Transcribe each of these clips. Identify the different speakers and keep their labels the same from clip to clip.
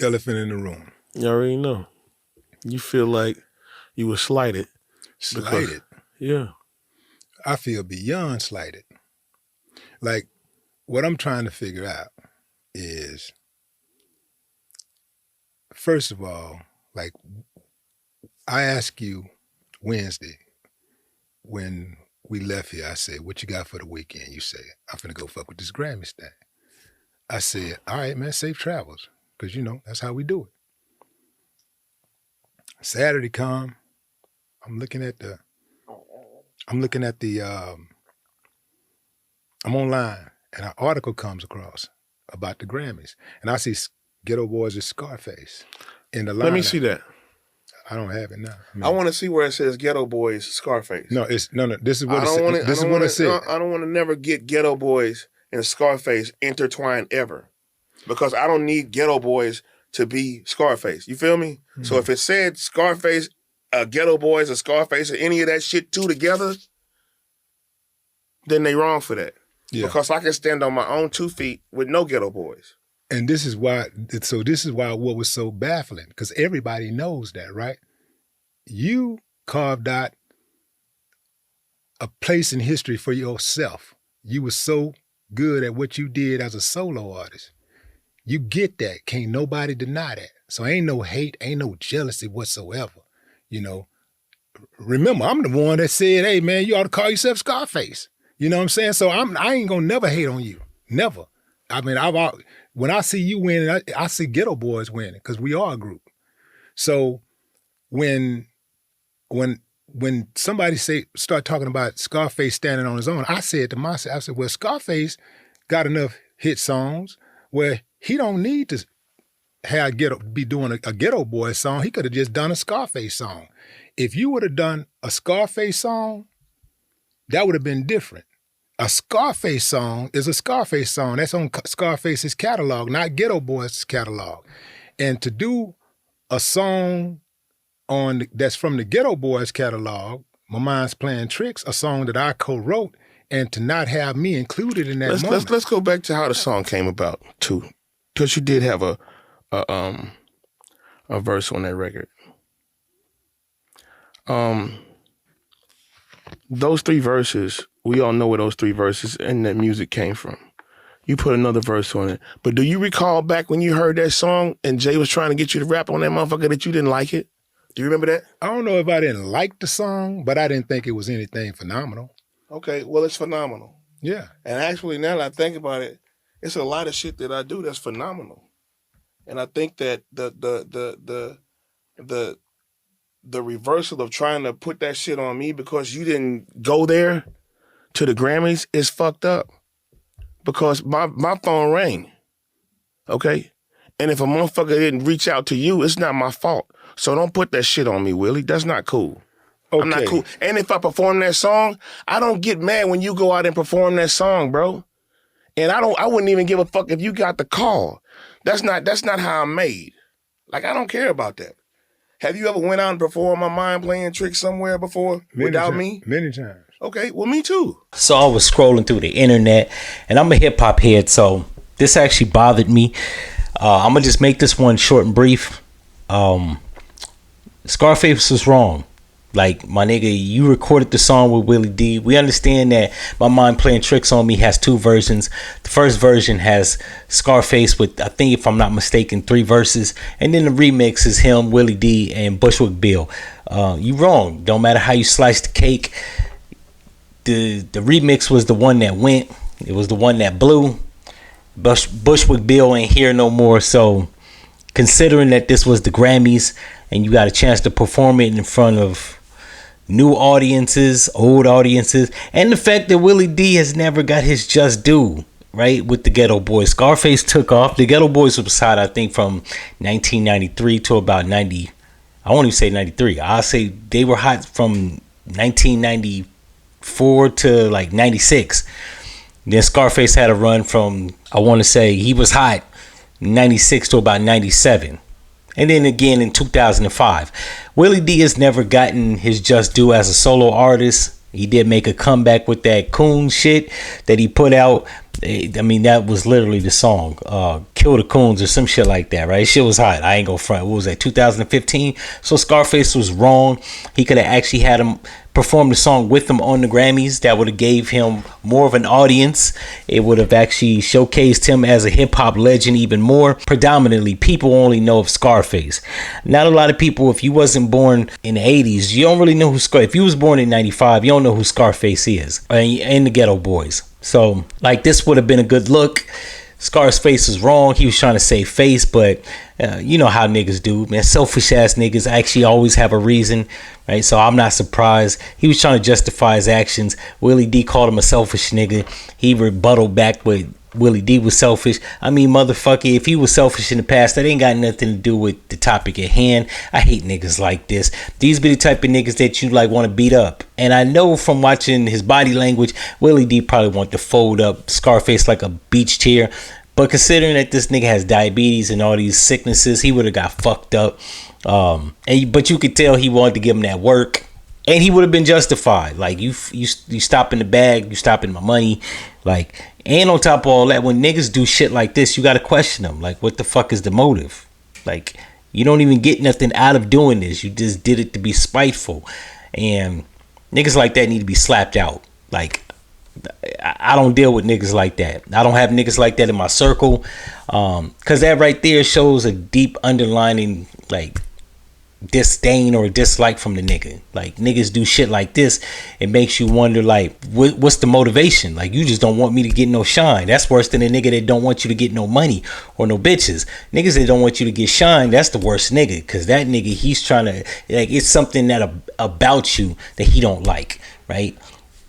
Speaker 1: elephant in the room.
Speaker 2: You already know. You feel like you were slighted.
Speaker 1: Slighted?
Speaker 2: Yeah.
Speaker 1: I feel beyond slighted. Like, what I'm trying to figure out is, first of all, like, I asked you Wednesday when we left here, I said, what you got for the weekend? You said, I'm finna go fuck with this Grammy'S thing. I said, all right, man, safe travels. Because, you know, that's how we do it. Saturday come, I'm online, and an article comes across about the Grammy'S. And I see Ghetto Boys' Scarface in the lineup.
Speaker 2: Let me see that.
Speaker 1: I don't have it now.
Speaker 2: I want to see where it says Ghetto Boys Scarface.
Speaker 1: No, no. This is what it said. This is what it said.
Speaker 2: I don't want to never get Ghetto Boys and Scarface intertwined ever, because I don't need Ghetto Boys to be Scarface. You feel me? Mm-hmm. So if it said Scarface, Ghetto Boys, or Scarface, or any of that shit two together, then they wrong for that. Yeah. Because I can stand on my own 2 feet with no Ghetto Boys.
Speaker 1: And this is why. So this is why what was so baffling, because everybody knows that, right? You carved out a place in history for yourself. You were so good at what you did as a solo artist. You get that. Can't nobody deny that. So ain't no hate, ain't no jealousy whatsoever. You know, remember, I'm the one that said, hey, man, you ought to call yourself Scarface. You know what I'm saying? So I ain't gonna never hate on you. Never. I mean, when I see you winning, I see Ghetto Boys winning, because we are a group. So when somebody start talking about Scarface standing on his own, I said to myself, I said, well, Scarface got enough hit songs where he don't need to be doing a Ghetto Boy song. He could have just done a Scarface song. If you would have done a Scarface song, that would have been different. A Scarface song is a Scarface song. That's on Scarface's catalog, not Ghetto Boys' catalog. And to do a song that's from the Ghetto Boys catalog, My Mind's Playing Tricks, a song that I co-wrote, and to not have me included in that moment. Let's go back to how the song came about too, because you did have a verse on that record. Those 3 verses, we all know where those 3 verses and that music came from. You put another verse on it. But do you recall back when you heard that song and Jay was trying to get you to rap on that motherfucker that you didn't like it? Do you remember that? I don't know if I didn't like the song, but I didn't think it was anything phenomenal. Okay, well, it's phenomenal. Yeah. And actually, now that I think about it, it's a lot of shit that I do that's phenomenal. And I think that the reversal of trying to put that shit on me because you didn't go there to the Grammys is fucked up. Because my phone rang, okay? And if a motherfucker didn't reach out to you, it's not my fault. So don't put that shit on me, Willie. That's not cool. Okay. I'm not cool. And if I perform that song, I don't get mad when you go out and perform that song, bro. And I wouldn't even give a fuck if you got the call. That's not how I'm made. Like, I don't care about that. Have you ever went out and performed My Mind Playing Tricks somewhere before without me? Many times. Okay, well, me too.
Speaker 3: So I was scrolling through the internet, and I'm a hip hop head, so this actually bothered me. I'm gonna just make this one short and brief. Scarface was wrong. Like, my nigga, you recorded the song with Willie D. We understand that My Mind Playing Tricks on Me has 2 versions. The first version has Scarface with, I think if I'm not mistaken, 3 verses. And then the remix is him, Willie D, and Bushwick Bill. You wrong. Don't matter how you slice the cake. The remix was the one that went. It was the one that blew. Bushwick Bill ain't here no more. So considering that this was the Grammys and you got a chance to perform it in front of new audiences, old audiences, and the fact that Willie D has never got his just due, right, with the Ghetto Boys. Scarface took off. The Ghetto Boys was hot, I think, from 1993 to about 90. I won't even say 93. I'll say they were hot from 1994 to like 96. Then Scarface had a run from, I want to say, he was hot 96 to about 97. And then again in 2005. Willie D has never gotten his just due as a solo artist. He did make a comeback with that coon shit that he put out. I mean, that was literally the song, Kill the Coons or some shit like that, right? Shit was hot. I ain't gonna front. What was that, 2015? So Scarface was wrong. He could have actually had him perform the song with him on the Grammys. That would have gave him more of an audience. It would have actually showcased him as a hip-hop legend even more. Predominantly, people only know of Scarface. Not a lot of people, if you wasn't born in the 80s, you don't really know who Scarface. If you was born in 95, you don't know who Scarface is. And the Ghetto Boys. So, like, this would have been a good look. Scarface was wrong. He was trying to save face, but you know how niggas do, man. Selfish ass niggas actually always have a reason, right? So I'm not surprised. He was trying to justify his actions. Willie D called him a selfish nigga. He rebutted back with Willie D was selfish. I mean, motherfucker, if he was selfish in the past, that ain't got nothing to do with the topic at hand. I hate niggas like this. These be the type of niggas that you like want to beat up. And I know from watching his body language, Willie D probably want to fold up Scarface like a beach chair. But considering that this nigga has diabetes and all these sicknesses, he would have got fucked up. But you could tell he wanted to give him that work. And he would have been justified. Like, you stop in the bag, you stop in my money. Like, and on top of all that, when niggas do shit like this, you got to question them. Like, what the fuck is the motive? Like, you don't even get nothing out of doing this. You just did it to be spiteful. And niggas like that need to be slapped out. Like, I don't deal with niggas like that. I don't have niggas like that in my circle. Because that right there shows a deep underlining, like, disdain or dislike from the nigga. Like, niggas do shit like this, it makes you wonder, like, what's the motivation? Like, you just don't want me to get no shine. That's worse than a nigga that don't want you to get no money or no bitches. Niggas that don't want you to get shine, that's the worst nigga, because that nigga, he's trying to, like, it's something that about you that he don't like, right?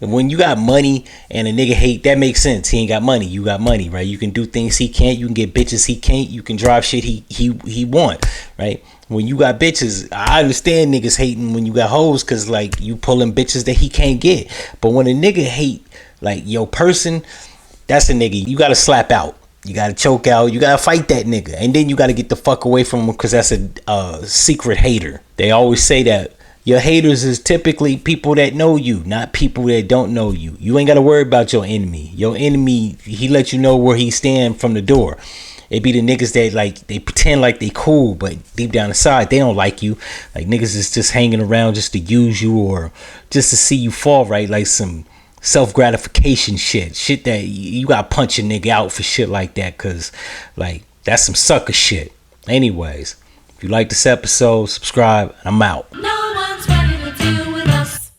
Speaker 3: And when you got money and a nigga hate, that makes sense. He ain't got money, you got money, right? You can do things he can't, you can get bitches he can't, you can drive shit he want, right? When you got bitches, I understand niggas hating when you got hoes, cause like you pulling bitches that he can't get. But when a nigga hate like your person, that's a nigga you gotta slap out. You gotta choke out. You gotta fight that nigga, and then you gotta get the fuck away from him, cause that's a secret hater. They always say that your haters is typically people that know you, not people that don't know you. You ain't gotta worry about your enemy. Your enemy, he let you know where he stand from the door. It be the niggas that, like, they pretend like they cool, but deep down inside, they don't like you. Like, niggas is just hanging around just to use you or just to see you fall, right? Like some self-gratification shit. Shit that you gotta punch a nigga out for shit like that, because, like, that's some sucker shit. Anyways, if you like this episode, subscribe, and I'm out. No.